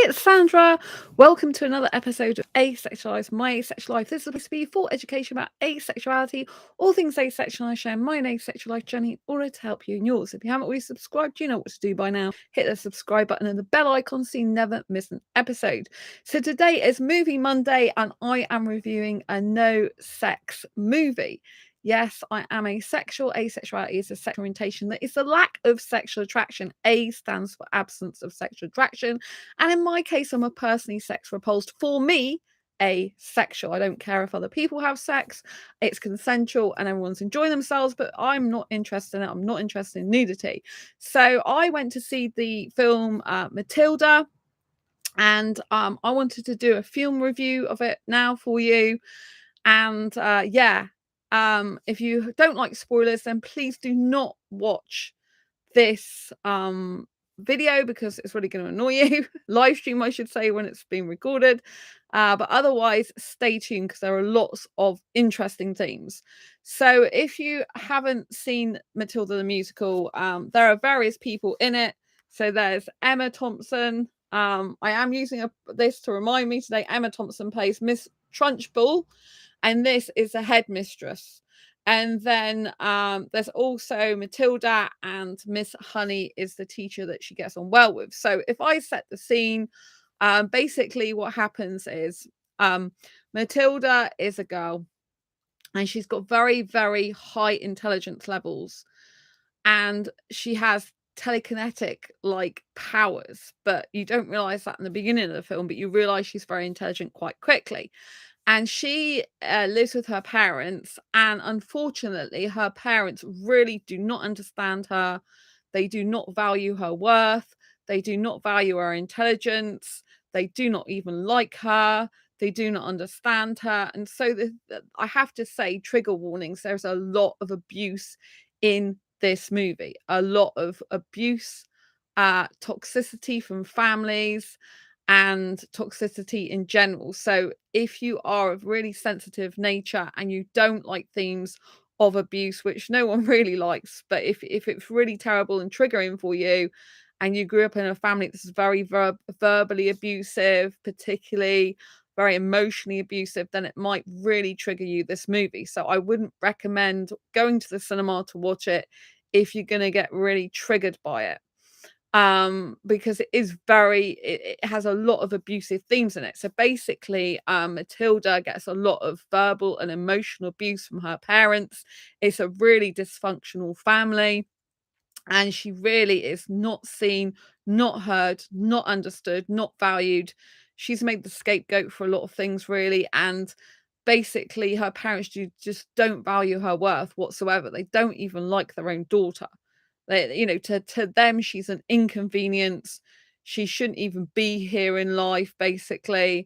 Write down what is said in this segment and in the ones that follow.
it's Sandra. Welcome to another episode of Asexualise, my asexual life. This is supposed to be for education about asexuality, all things asexual. I share my asexual life journey in order to help you in yours. If you haven't already subscribed, you know what to do by now. Hit the subscribe button and the bell icon so you never miss an episode. So today is Movie Monday and I am reviewing a no sex movie. Yes, I am asexual. Asexuality is a sexual orientation that is the lack of sexual attraction. A stands for absence of sexual attraction. And in my case, I'm a personally sex repulsed. For me, asexual. I don't care if other people have sex. It's consensual and everyone's enjoying themselves, but I'm not interested in it. I'm not interested in nudity. So I went to see the film Matilda. And I wanted to do a film review of it now for you. And if you don't like spoilers, then please do not watch this video because it's really going to annoy you. Live stream, I should say, when it's being recorded. But otherwise, stay tuned because there are lots of interesting themes. So if you haven't seen Matilda the musical, there are various people in it. So there's Emma Thompson. I am using this to remind me today. Emma Thompson plays Miss Trunchbull, and this is the headmistress. And then there's also Matilda, and Miss Honey is the teacher that she gets on well with. So if I set the scene, basically what happens is Matilda is a girl and she's got very, very high intelligence levels. And she has telekinetic like powers, but you don't realize that in the beginning of the film, but you realize she's very intelligent quite quickly. And she lives with her parents, and unfortunately her parents really do not understand her. They do not value her worth. They do not value her intelligence. They do not even like her. They do not understand her. And so I have to say, trigger warnings, there's a lot of abuse in this movie. A lot of abuse, toxicity from families, and toxicity in general. So if you are of really sensitive nature and you don't like themes of abuse, which no one really likes, but if it's really terrible and triggering for you, and you grew up in a family that's very verbally abusive, particularly very emotionally abusive, then it might really trigger you, this movie. So I wouldn't recommend going to the cinema to watch it if you're going to get really triggered by it. Because it has a lot of abusive themes in it. So basically, Matilda gets a lot of verbal and emotional abuse from her parents. It's a really dysfunctional family, and she really is not seen, not heard, not understood, not valued. She's made the scapegoat for a lot of things, really, and basically her parents just don't value her worth whatsoever. They don't even like their own daughter. To them, she's an inconvenience. She shouldn't even be here in life, basically,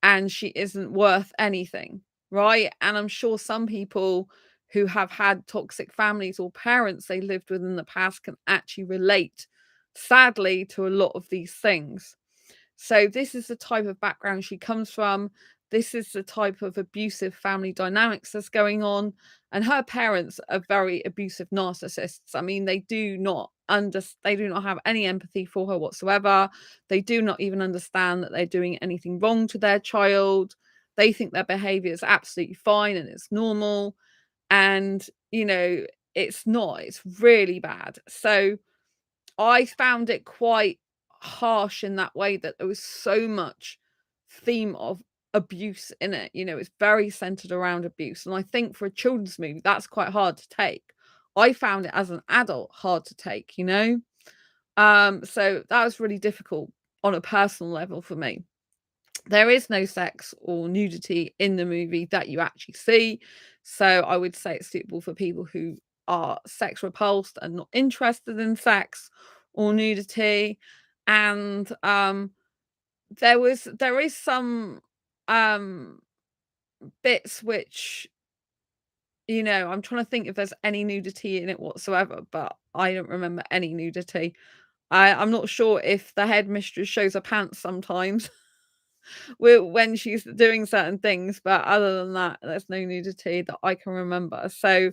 and she isn't worth anything, right? And I'm sure some people who have had toxic families or parents they lived with in the past can actually relate, sadly, to a lot of these things. So this is the type of background she comes from. This is the type of abusive family dynamics that's going on. And her parents are very abusive narcissists. I mean, they do not have any empathy for her whatsoever. They do not even understand that they're doing anything wrong to their child. They think their behavior is absolutely fine and it's normal. And, it's not. It's really bad. So I found it quite harsh in that way, that there was so much theme of abuse in it. It's very centered around abuse. And I think for a children's movie, that's quite hard to take. I found it as an adult hard to take, So that was really difficult on a personal level for me. There is no sex or nudity in the movie that you actually see. So I would say it's suitable for people who are sex repulsed and not interested in sex or nudity. And there is some um bits which, I'm trying to think if there's any nudity in it whatsoever, but I don't remember any nudity. I'm not sure if the headmistress shows her pants sometimes when she's doing certain things, but other than that, there's no nudity that I can remember. So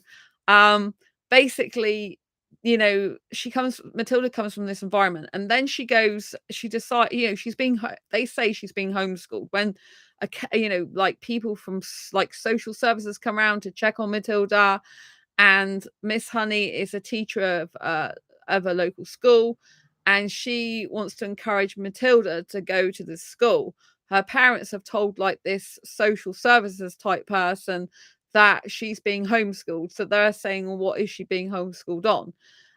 basically, Matilda comes from this environment, and then she decides, she's they say she's being homeschooled when, like people from like social services come around to check on Matilda, and Miss Honey is a teacher of a local school, and she wants to encourage Matilda to go to this school. Her parents have told like this social services type person that she's being homeschooled, so they're saying, well, what is she being homeschooled on?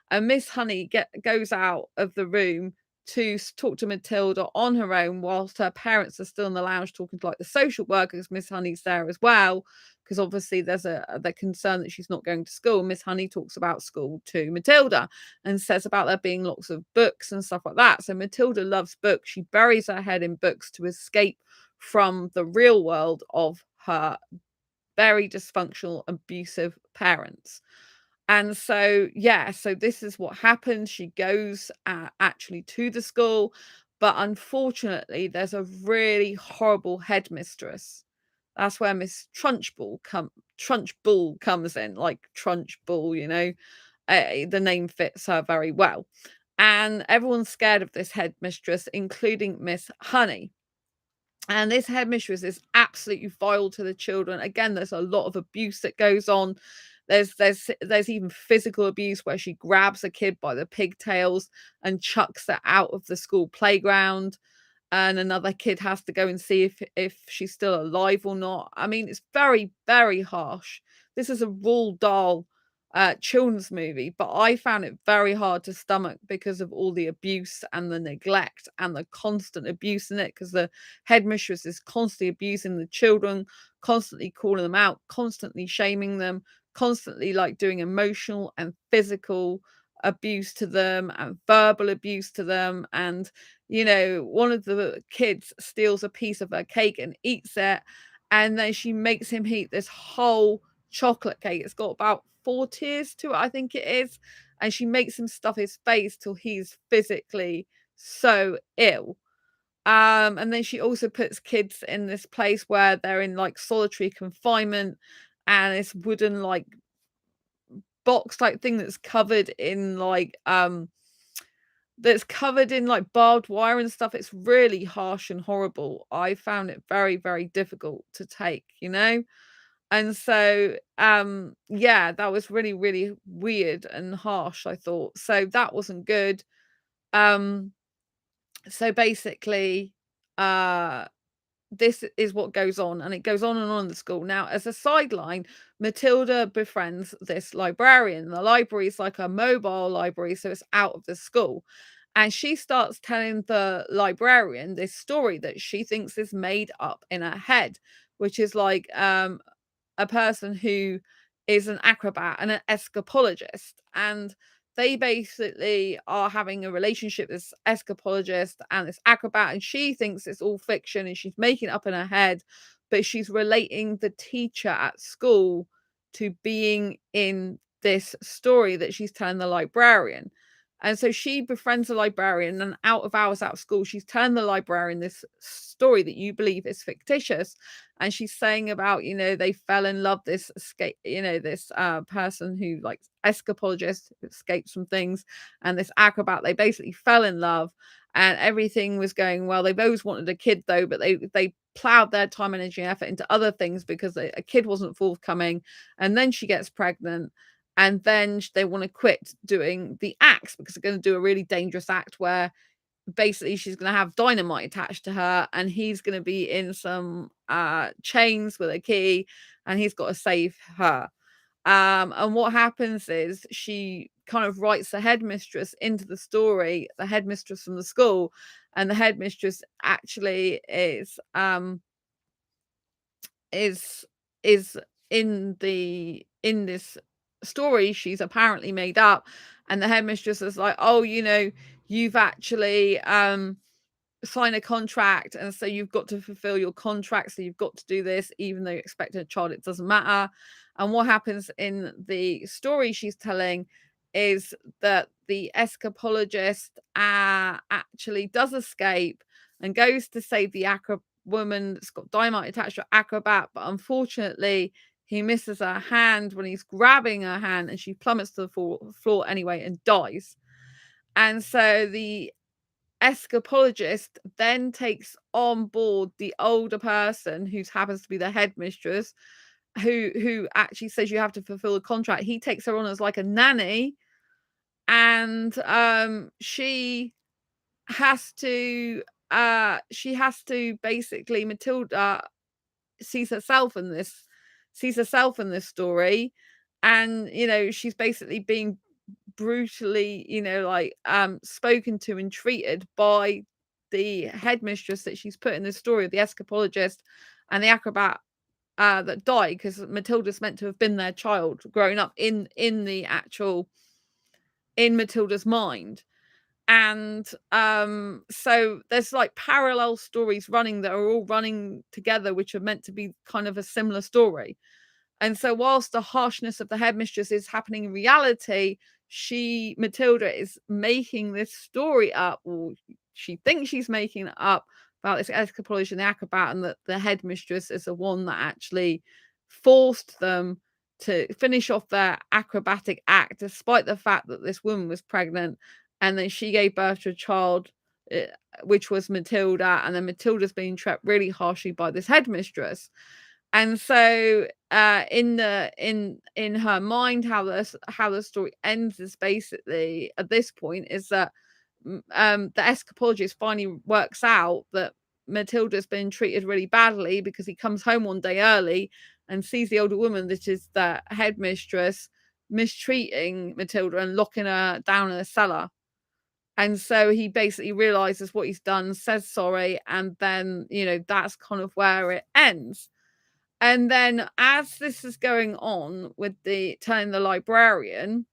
And Miss Honey goes out of the room to talk to Matilda on her own, whilst her parents are still in the lounge talking to like the social workers. Miss Honey's there as well, because obviously there's the concern that she's not going to school. Miss Honey talks about school to Matilda and says about there being lots of books and stuff like that. So Matilda loves books. She buries her head in books to escape from the real world of her very dysfunctional, abusive parents. And so, yeah, so this is what happens. She goes actually to the school, but unfortunately, there's a really horrible headmistress. That's where Miss Trunchbull comes in, like Trunchbull, the name fits her very well. And everyone's scared of this headmistress, including Miss Honey. And this headmistress is absolutely vile to the children. Again, there's a lot of abuse that goes on. There's even physical abuse where she grabs a kid by the pigtails and chucks it out of the school playground, and another kid has to go and see if she's still alive or not. I mean, it's very, very harsh. This is a Roald Dahl children's movie, but I found it very hard to stomach because of all the abuse and the neglect and the constant abuse in it, because the headmistress is constantly abusing the children, constantly calling them out, constantly shaming them, constantly like doing emotional and physical abuse to them and verbal abuse to them. And one of the kids steals a piece of her cake and eats it, and then she makes him eat this whole chocolate cake. It's got about 4 tiers to it, I think it is, and she makes him stuff his face till he's physically so ill. And then she also puts kids in this place where they're in like solitary confinement, and this wooden like box type thing that's covered in like barbed wire and stuff. It's really harsh and horrible. I found it very, very difficult to take, and so yeah, that was really, really weird and harsh, I thought. So that wasn't good. So basically, uh this is what goes on, and it goes on and on in the school. Now, as a sideline, Matilda befriends this librarian. The library is like a mobile library, so it's out of the school. And she starts telling the librarian this story that she thinks is made up in her head, which is like a person who is an acrobat and an escapologist, and they basically are having a relationship, this escapologist and this acrobat, and she thinks it's all fiction and she's making it up in her head, but she's relating the teacher at school to being in this story that she's telling the librarian. And so she befriends the librarian, and out of hours, out of school, she's telling the librarian this story that you believe is fictitious. And she's saying about, they fell in love, this escape, this person who like escapologist who escapes from things, and this acrobat, they basically fell in love, and everything was going well. They've always wanted a kid though, but they plowed their time, energy, and effort into other things because a kid wasn't forthcoming. And then she gets pregnant, and then they want to quit doing the acts because they're going to do a really dangerous act where basically she's going to have dynamite attached to her, and he's going to be in some chains with a key, and he's got to save her. And what happens is she kind of writes the headmistress into the story, the headmistress from the school, and the headmistress actually is in this story she's apparently made up. And the headmistress is like, oh, you've actually sign a contract, and so you've got to fulfill your contract, so you've got to do this even though you expect a child, it doesn't matter. And what happens in the story she's telling is that the escapologist actually does escape and goes to save the woman that's got dynamite attached to acrobat, but unfortunately he misses her hand when he's grabbing her hand, and she plummets to the floor anyway and dies. And so the escapologist then takes on board the older person who happens to be the headmistress, who actually says you have to fulfill the contract. He takes her on as like a nanny, and she has to basically, Matilda sees herself in this story, and she's basically being brutally spoken to and treated by the headmistress that she's put in the story of the escapologist and the acrobat that died, because Matilda's meant to have been their child growing up in Matilda's mind. And so there's like parallel stories running that are all running together, which are meant to be kind of a similar story. And so whilst the harshness of the headmistress is happening in reality, Matilda is making this story up, or she thinks she's making it up, about this escapologist and the acrobat, and that the headmistress is the one that actually forced them to finish off their acrobatic act, despite the fact that this woman was pregnant, and then she gave birth to a child, which was Matilda, and then Matilda's being trapped really harshly by this headmistress. And so in her mind, how the story ends is basically, at this point, is that the escapologist finally works out that Matilda's been treated really badly, because he comes home one day early and sees the older woman, that is the headmistress, mistreating Matilda and locking her down in a cellar. And so he basically realizes what he's done, says sorry, and then that's kind of where it ends. And then as this is going on with telling the librarian,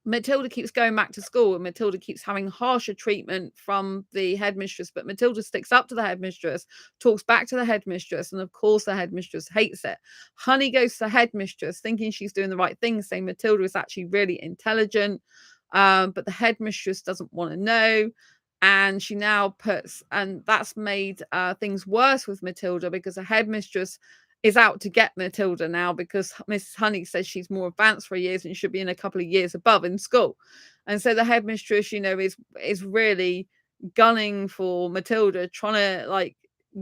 Matilda keeps going back to school, and Matilda keeps having harsher treatment from the headmistress, but Matilda sticks up to the headmistress, talks back to the headmistress, and of course the headmistress hates it. Honey goes to the headmistress thinking she's doing the right thing, saying Matilda is actually really intelligent, but the headmistress doesn't want to know. And she now and that's made things worse with Matilda, because the headmistress is out to get Matilda now, because Miss Honey says she's more advanced for years and should be in a couple of years above in school. And so the headmistress, is really gunning for Matilda, trying to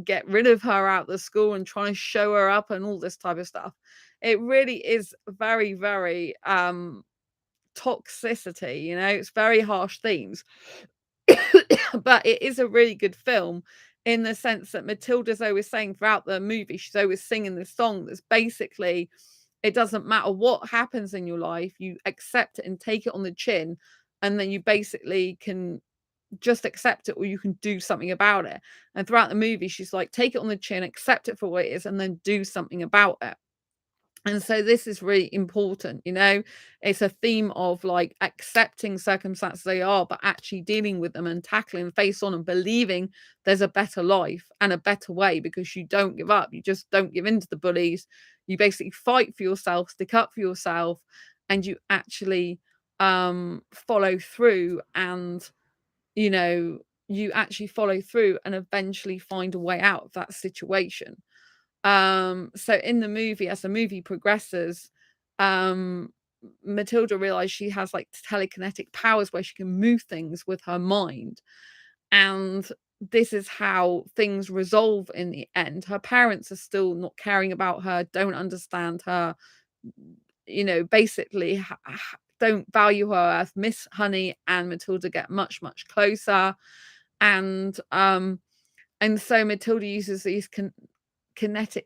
get rid of her out of the school and trying to show her up and all this type of stuff. It really is very, very toxicity, it's very harsh themes. But it is a really good film, in the sense that Matilda's always saying throughout the movie, she's always singing this song that's basically, it doesn't matter what happens in your life, you accept it and take it on the chin, and then you basically can just accept it, or you can do something about it. And throughout the movie, she's like, take it on the chin, accept it for what it is, and then do something about it. And so this is really important, it's a theme of accepting circumstances they are, but actually dealing with them and tackling face on and believing there's a better life and a better way, because you don't give up. You just don't give in to the bullies. You basically fight for yourself, stick up for yourself, and you actually follow through, and you actually follow through and eventually find a way out of that situation. So in the movie, as the movie progresses, Matilda realizes she has telekinetic powers where she can move things with her mind. And this is how things resolve in the end. Her parents are still not caring about her, don't understand her, basically don't value her earth. Miss Honey and Matilda get much, much closer. And so Matilda uses these telekinetic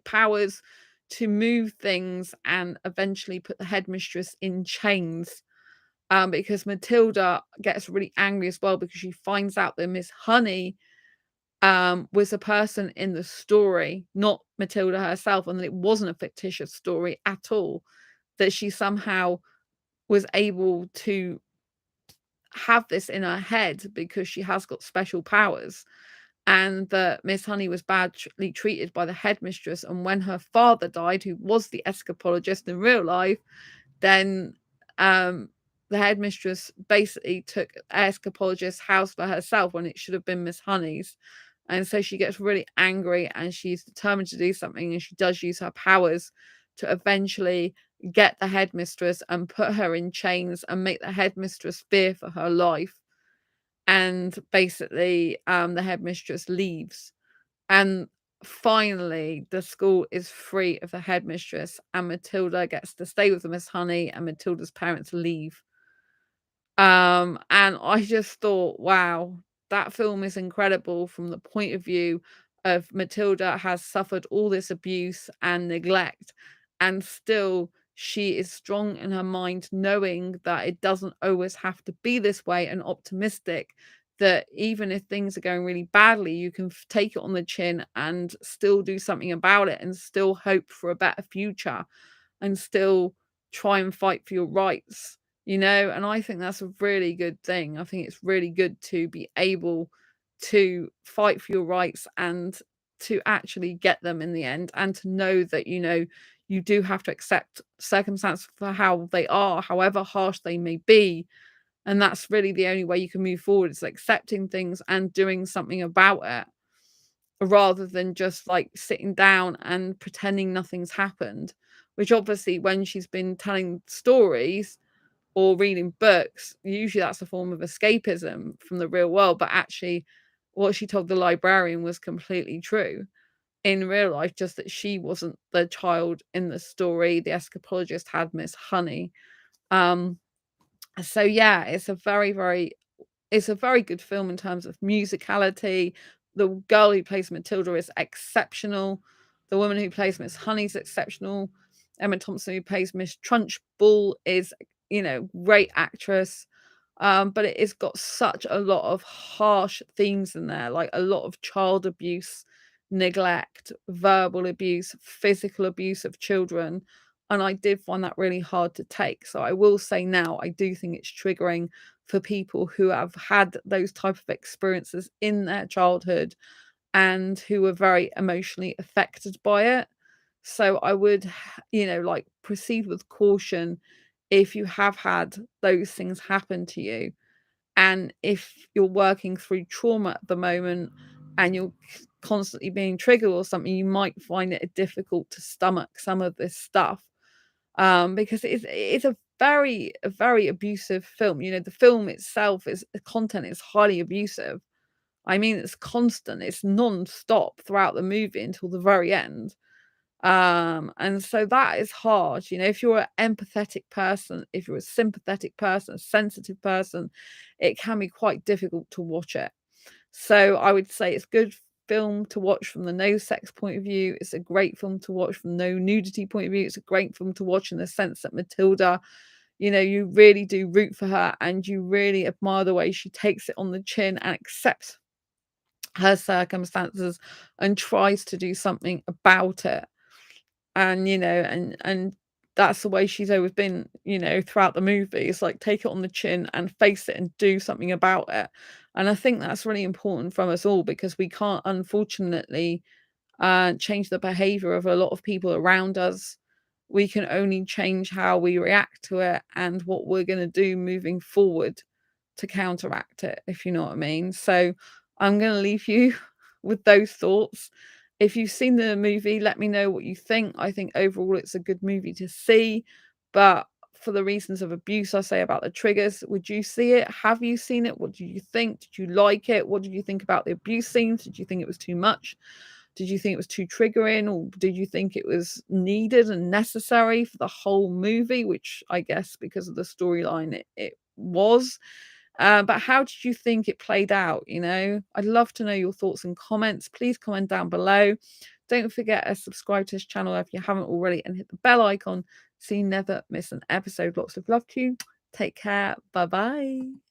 powers to move things, and eventually put the headmistress in chains, because Matilda gets really angry as well, because she finds out that Miss Honey was a person in the story, not Matilda herself, and that it wasn't a fictitious story at all, that she somehow was able to have this in her head because she has got special powers. And that Miss Honey was badly treated by the headmistress. And when her father died, who was the escapologist in real life, then the headmistress basically took escapologist's house for herself, when it should have been Miss Honey's. And so she gets really angry and she's determined to do something, and she does use her powers to eventually get the headmistress and put her in chains and make the headmistress fear for her life. And basically, the headmistress leaves. And finally, the school is free of the headmistress, and Matilda gets to stay with Miss Honey, and Matilda's parents leave. And I just thought, wow, that film is incredible from the point of view of Matilda has suffered all this abuse and neglect, and still she is strong in her mind, knowing that it doesn't always have to be this way, and optimistic that even if things are going really badly, you can take it on the chin and still do something about it, and still hope for a better future, and still try and fight for your rights, you know. And I think that's a really good thing. I think it's really good to be able to fight for your rights and to actually get them in the end, and to know that, you know, you do have to accept circumstances for how they are, however harsh they may be. And that's really the only way you can move forward, is accepting things and doing something about it, rather than just like sitting down and pretending nothing's happened. Which obviously, when she's been telling stories or reading books, usually that's a form of escapism from the real world. But actually, what she told the librarian was completely true in real life, just that she wasn't the child in the story. The escapologist had Miss Honey. Um, so yeah, it's a very good film in terms of musicality. The girl who plays Matilda is exceptional. The woman who plays Miss Honey is exceptional. Emma Thompson, who plays Miss Trunchbull, is, you know, great actress. But it has got such a lot of harsh themes in there, like a lot of child abuse, neglect, verbal abuse, physical abuse of children. And I did find that really hard to take. So I will say now, I do think it's triggering for people who have had those type of experiences in their childhood and who were very emotionally affected by it. So I would, you know, like, proceed with caution if you have had those things happen to you. And if you're working through trauma at the moment and you're constantly being triggered or something, you might find it difficult to stomach some of this stuff, because it's a very abusive film. You know, the film itself is, the content is highly abusive. I mean, it's constant, it's non-stop throughout the movie until the very end. And so that is hard. You know, if you're an empathetic person, if you're a sympathetic person, a sensitive person, it can be quite difficult to watch it. So I would say it's good film to watch from the no sex point of view. It's a great film to watch from no nudity point of view. It's a great film to watch in the sense that Matilda, you know, you really do root for her and you really admire the way she takes it on the chin and accepts her circumstances and tries to do something about it. And, you know, and that's the way she's always been, you know, throughout the movie. It's like, take it on the chin and face it and do something about it. And I think that's really important from us all, because we can't, unfortunately, change the behavior of a lot of people around us. We can only change how we react to it and what we're going to do moving forward to counteract it, if you know what I mean. So I'm going to leave you with those thoughts. If you've seen the movie, let me know what you think. I think overall it's a good movie to see, but for the reasons of abuse I say about the triggers, would you see it? Have you seen it? What do you think? Did you like it? What did you think about the abuse scenes? Did you think it was too much? Did you think it was too triggering, or did you think it was needed and necessary for the whole movie? Which I guess, because of the storyline, it was. But how did you think it played out? You know, I'd love to know your thoughts and comments. Please comment down below. Don't forget to subscribe to this channel if you haven't already, and hit the bell icon so you never miss an episode. Lots of love to you. Take care. Bye bye.